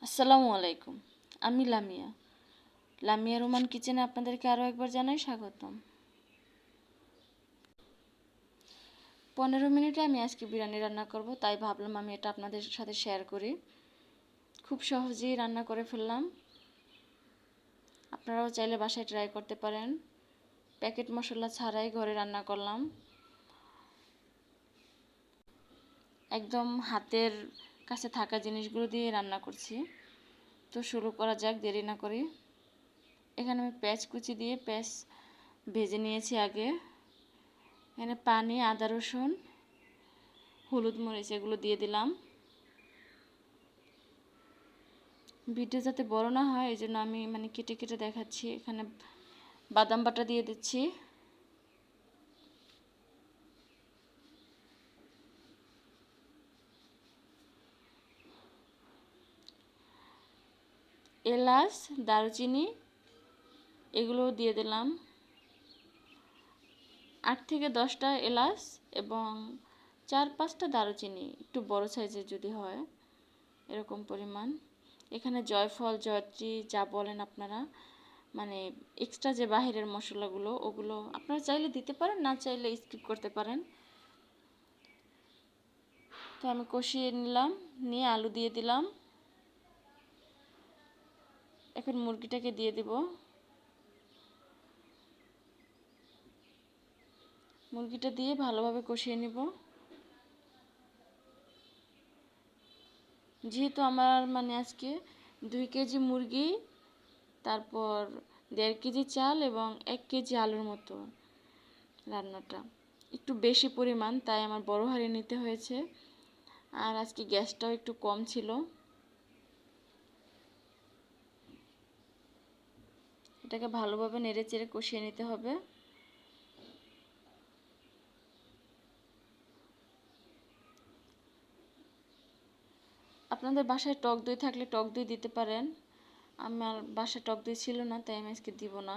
আসসালামু আলাইকুম। আমি লামিয়া রোমান কিচেনে আপনাদেরকে আরও একবার জানাই স্বাগতম। 15 মিনিটে আমি আজকে বিরিয়ানি রান্না করব, তাই ভাবলাম আমি এটা আপনাদের সাথে শেয়ার করি। খুব সহজেই রান্না করে ফেললাম। আপনারাও চাইলে বাসায় ট্রাই করতে পারেন। প্যাকেট মশলা ছাড়াই ঘরে রান্না করলাম। একদম হাতের কাছে থাকা জিনিসগুলো দিয়ে রান্না করছি। তো শুরু করা যাক, দেরি না করি। এখানে আমি পেঁয়াজ কুচি দিয়ে পেঁয়াজ ভেজে নিয়েছি আগে। এখানে পানি, আদা রসুন, হলুদ মরিচ এগুলো দিয়ে দিলাম। ভিডিও যাতে বড় না হয় এই জন্য আমি কেটে কেটে দেখাচ্ছি। এখানে বাদাম বাটা দিয়ে দিচ্ছি, এলাচ, দারুচিনি এগুলোও দিয়ে দিলাম। 8 থেকে 10টা এলাচ এবং 4-5টা দারুচিনি, একটু বড় সাইজের যদি হয় এরকম পরিমাণ। এখানে জয়ফল, জয়ত্রী যা বলেন আপনারা, এক্সট্রা যে বাহিরের মশলাগুলো ওগুলো আপনারা চাইলে দিতে পারেন, না চাইলে স্কিপ করতে পারেন। তো আমি কষিয়ে নিলাম, নিয়ে আলু দিয়ে দিলাম। এখন মুরগিটাকে দিয়ে দিব। মুরগিটা দিয়ে ভালোভাবে কষিয়ে নিব। যেহেতু আমার আজকে 2 কেজি মুরগি, তারপর 1.5 কেজি চাল এবং 1 কেজি আলুর মতো রান্নাটা একটু বেশি পরিমাণ, তাই আমার বড় হাঁড়ি নিতে হয়েছে। আর আজকে গ্যাসটাও একটু কম ছিল। এটাকে ভালোভাবে নেড়ে চেড়ে কষিয়ে নিতে হবে। আপনাদের বাসায় টক দই থাকলে টক দই দিতে পারেন। আমার বাসায় টক দই ছিল না, তাই আমি আজকে দিব না।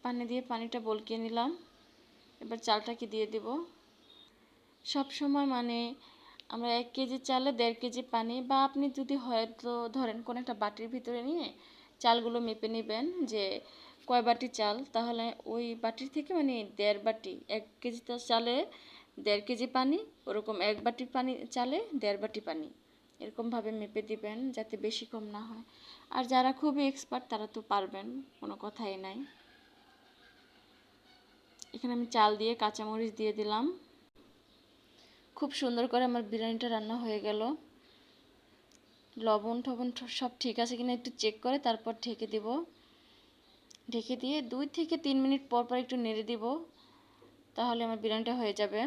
পানি দিয়ে পানিটা বলকিয়ে নিলাম। এবার চালটাকে দিয়ে দেব। সব সময় আমরা 1 কেজি চালে 1.5 কেজি পানি, বা আপনি যদি হয়তো ধরেন কোনো একটা বাটির ভিতরে নিয়ে চালগুলো মেপে নেবেন যে কয় বাটি চাল, তাহলে ওই বাটির থেকে 1.5 বাটি, 1 কেজি চালে 1.5 কেজি পানি, ওরকম 1 বাটি পানি চালে 1.5 বাটি পানি, এরকমভাবে মেপে দিবেন যাতে বেশি কম না হয়। আর যারা খুবই এক্সপার্ট তারা তো পারবেন, কোনো কথাই নাই। এখানে আমি চাল দিয়ে কাঁচামরিচ দিয়ে দিলাম। খুব সুন্দর করে আমার বিরিয়ানিটা রান্না হয়ে গেল। লবণ টবণ সব ঠিক আছে কিনা একটু চেক করে তারপর ঢেকে দেব। ঢেকে দিয়ে 2 থেকে 3 মিনিট পর পর একটু নেড়ে দিব, তাহলে আমার বিরিয়ানিটা হয়ে যাবে।